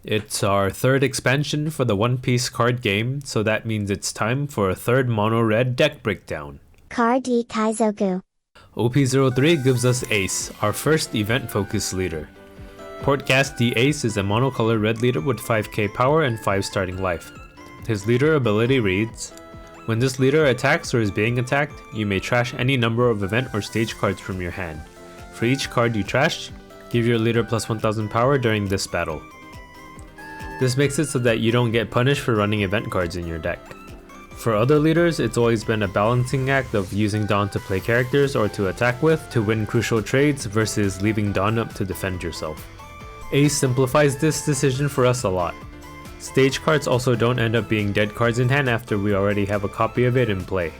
It's our third expansion for the One Piece card game, so that means it's time for a third mono-red deck breakdown. Card D Kaizoku. OP03 gives us Ace, our first event-focused leader. Portcast D Ace is a monocolor red leader with 5k power and 5 starting life. His leader ability reads, when this leader attacks or is being attacked, you may trash any number of event or stage cards from your hand. For each card you trash, give your leader plus 1000 power during this battle. This makes it so that you don't get punished for running event cards in your deck. For other leaders, it's always been a balancing act of using Dawn to play characters or to attack with to win crucial trades versus leaving Dawn up to defend yourself. Ace simplifies this decision for us a lot. Stage cards also don't end up being dead cards in hand after we already have a copy of it in play.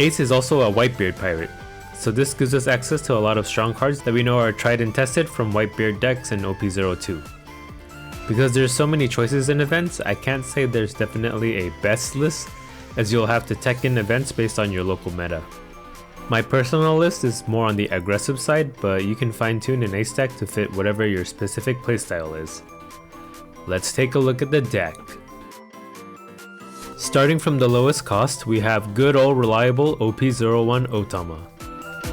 Ace is also a Whitebeard pirate, so this gives us access to a lot of strong cards that we know are tried and tested from Whitebeard decks in OP02. Because there's so many choices in events, I can't say there's definitely a best list, as you'll have to tech in events based on your local meta. My personal list is more on the aggressive side, but you can fine tune an Ace deck to fit whatever your specific playstyle is. Let's take a look at the deck. Starting from the lowest cost, we have good old reliable OP01 Otama.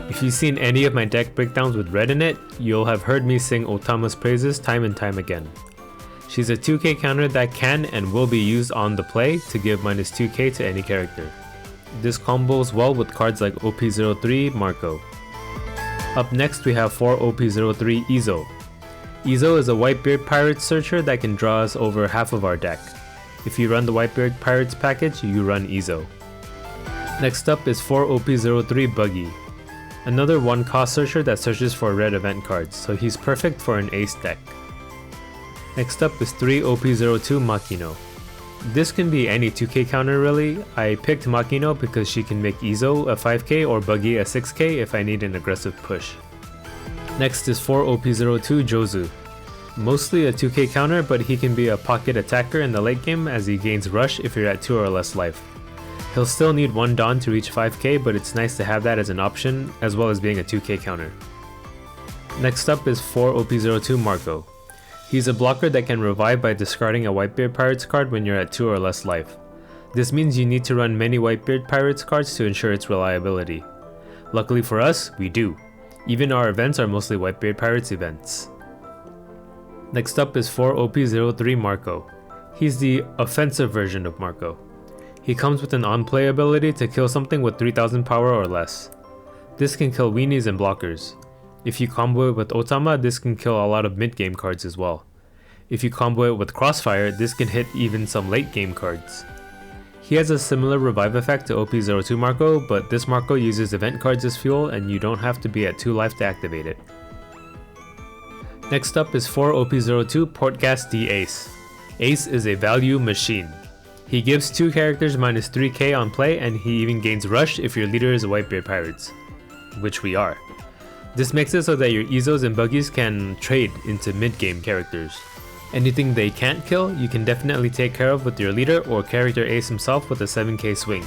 If you've seen any of my deck breakdowns with red in it, you'll have heard me sing Otama's praises time and time again. She's a 2k counter that can and will be used on the play to give minus 2k to any character. This combos well with cards like OP03 Marco. Up next we have 4 OP03 Izo. Izo is a Whitebeard Pirates searcher that can draw us over half of our deck. If you run the Whitebeard Pirates package, you run Izo. Next up is 4 OP03 Buggy. Another 1 cost searcher that searches for red event cards, so he's perfect for an Ace deck. Next up is 3 OP02 Makino. This can be any 2k counter really. I picked Makino because she can make Izo a 5k or Buggy a 6k if I need an aggressive push. Next is 4 OP02 Jozu. Mostly a 2k counter, but he can be a pocket attacker in the late game as he gains rush if you're at 2 or less life. He'll still need 1 Dawn to reach 5k, but it's nice to have that as an option as well as being a 2k counter. Next up is 4 OP02 Marco. He's a blocker that can revive by discarding a Whitebeard Pirates card when you're at 2 or less life. This means you need to run many Whitebeard Pirates cards to ensure its reliability. Luckily for us, we do. Even our events are mostly Whitebeard Pirates events. Next up is 4 OP03 Marco. He's the offensive version of Marco. He comes with an on-play ability to kill something with 3000 power or less. This can kill weenies and blockers. If you combo it with Otama, this can kill a lot of mid-game cards as well. If you combo it with Crossfire, this can hit even some late-game cards. He has a similar revive effect to OP02 Marco, but this Marco uses event cards as fuel and you don't have to be at 2 life to activate it. Next up is 4 OP02 Portcast D Ace. Ace is a value machine. He gives 2 characters minus 3k on play, and he even gains rush if your leader is a Whitebeard Pirates, which we are. This makes it so that your Izos and Buggies can trade into mid-game characters. Anything they can't kill, you can definitely take care of with your leader or character Ace himself with a 7k swing.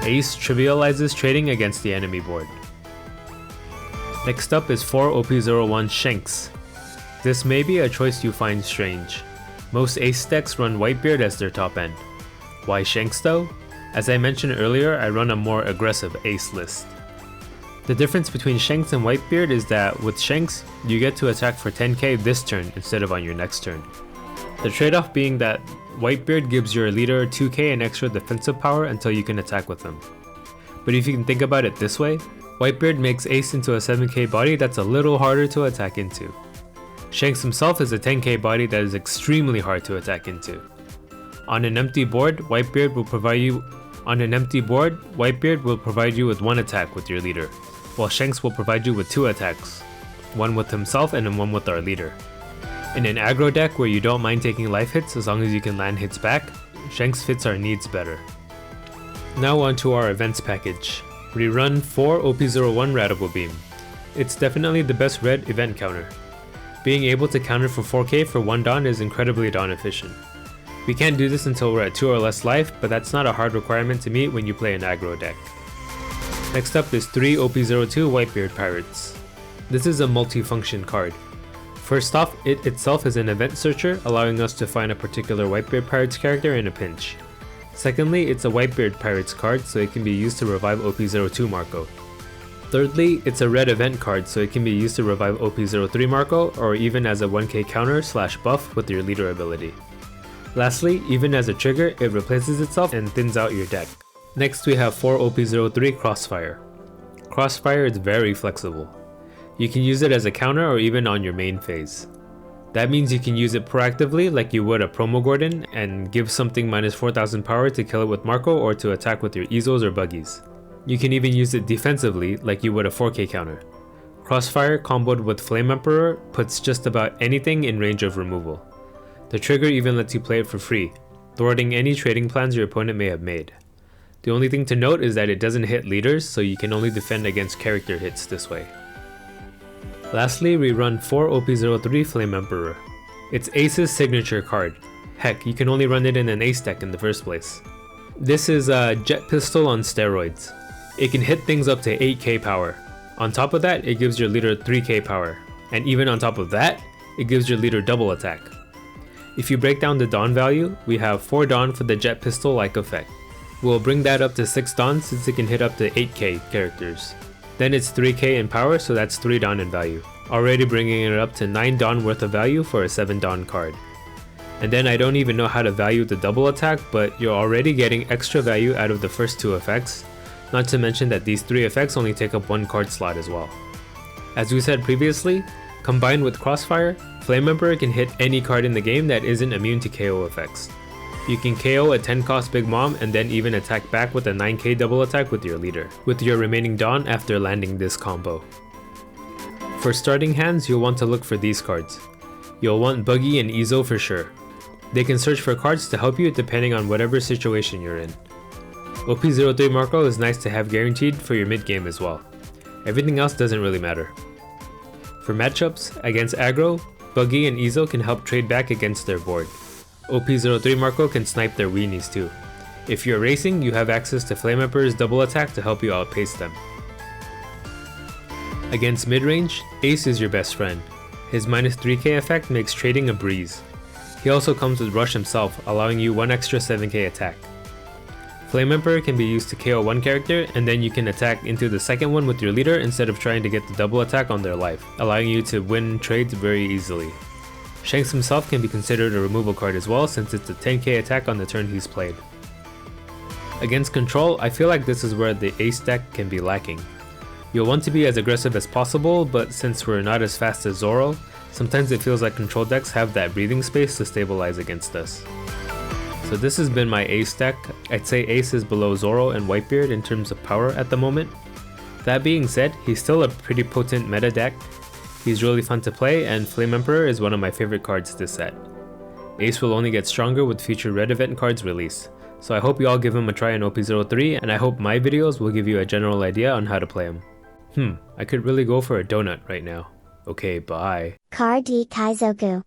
Ace trivializes trading against the enemy board. Next up is 4 OP01 Shanks. This may be a choice you find strange. Most Ace decks run Whitebeard as their top end. Why Shanks though? As I mentioned earlier, I run a more aggressive Ace list. The difference between Shanks and Whitebeard is that with Shanks, you get to attack for 10k this turn instead of on your next turn. The trade-off being that Whitebeard gives your leader 2k and extra defensive power until you can attack with them. But if you can think about it this way, Whitebeard makes Ace into a 7k body that's a little harder to attack into. Shanks himself is a 10k body that is extremely hard to attack into. On an empty board, Whitebeard will provide you with 1 attack with your leader, while Shanks will provide you with 2 attacks, one with himself and then one with our leader. In an aggro deck where you don't mind taking life hits as long as you can land hits back, Shanks fits our needs better. Now on to our events package. We run 4 OP01 Radical Beam. It's definitely the best red event counter. Being able to counter for 4k for 1 Dawn is incredibly Dawn efficient. We can't do this until we're at 2 or less life, but that's not a hard requirement to meet when you play an aggro deck. Next up is 3 OP02 Whitebeard Pirates. This is a multi-function card. First off, it itself is an event searcher, allowing us to find a particular Whitebeard Pirates character in a pinch. Secondly, it's a Whitebeard Pirates card, so it can be used to revive OP02 Marco. Thirdly, it's a red event card, so it can be used to revive OP03 Marco, or even as a 1k counter / buff with your leader ability. Lastly, even as a trigger, it replaces itself and thins out your deck. Next we have 4 OP03 Crossfire. Crossfire is very flexible. You can use it as a counter or even on your main phase. That means you can use it proactively like you would a promo Gordon and give something minus 4000 power to kill it with Marco or to attack with your Ezos or Buggies. You can even use it defensively like you would a 4k counter. Crossfire comboed with Flame Emperor puts just about anything in range of removal. The trigger even lets you play it for free, thwarting any trading plans your opponent may have made. The only thing to note is that it doesn't hit leaders, so you can only defend against character hits this way. Lastly, we run 4 OP03 Flame Emperor. It's Ace's signature card. Heck, you can only run it in an Ace deck in the first place. This is a jet pistol on steroids. It can hit things up to 8k power. On top of that, it gives your leader 3k power. And even on top of that, it gives your leader double attack. If you break down the Dawn value, we have 4 Dawn for the jet pistol like effect. We'll bring that up to 6 Dawn since it can hit up to 8k characters. Then it's 3k in power, so that's 3 Dawn in value. Already bringing it up to 9 Dawn worth of value for a 7 Dawn card. And then I don't even know how to value the double attack, but you're already getting extra value out of the first 2 effects, not to mention that these 3 effects only take up 1 card slot as well. As we said previously, combined with Crossfire, Flame Emperor can hit any card in the game that isn't immune to KO effects. You can KO a 10 cost Big Mom and then even attack back with a 9k double attack with your leader, with your remaining Dawn after landing this combo. For starting hands, you'll want to look for these cards. You'll want Buggy and Ezo for sure. They can search for cards to help you depending on whatever situation you're in. OP03 Marco is nice to have guaranteed for your mid game as well. Everything else doesn't really matter. For matchups, against aggro, Buggy and Ezo can help trade back against their board. OP03 Marco can snipe their weenies too. If you're racing, you have access to Flame Emperor's double attack to help you outpace them. Against mid-range, Ace is your best friend. His minus 3k effect makes trading a breeze. He also comes with Rush himself, allowing you 1 extra 7k attack. Flame Emperor can be used to KO one character, and then you can attack into the second one with your leader instead of trying to get the double attack on their life, allowing you to win trades very easily. Shanks himself can be considered a removal card as well since it's a 10k attack on the turn he's played. Against control, I feel like this is where the Ace deck can be lacking. You'll want to be as aggressive as possible, but since we're not as fast as Zoro, sometimes it feels like control decks have that breathing space to stabilize against us. So this has been my Ace deck. I'd say Ace is below Zoro and Whitebeard in terms of power at the moment. That being said, he's still a pretty potent meta deck. He's really fun to play, and Flame Emperor is one of my favorite cards this set. Ace will only get stronger with future red event cards release. So I hope you all give him a try in OP03, and I hope my videos will give you a general idea on how to play him. I could really go for a donut right now. Okay, bye. Card D Kaizoku.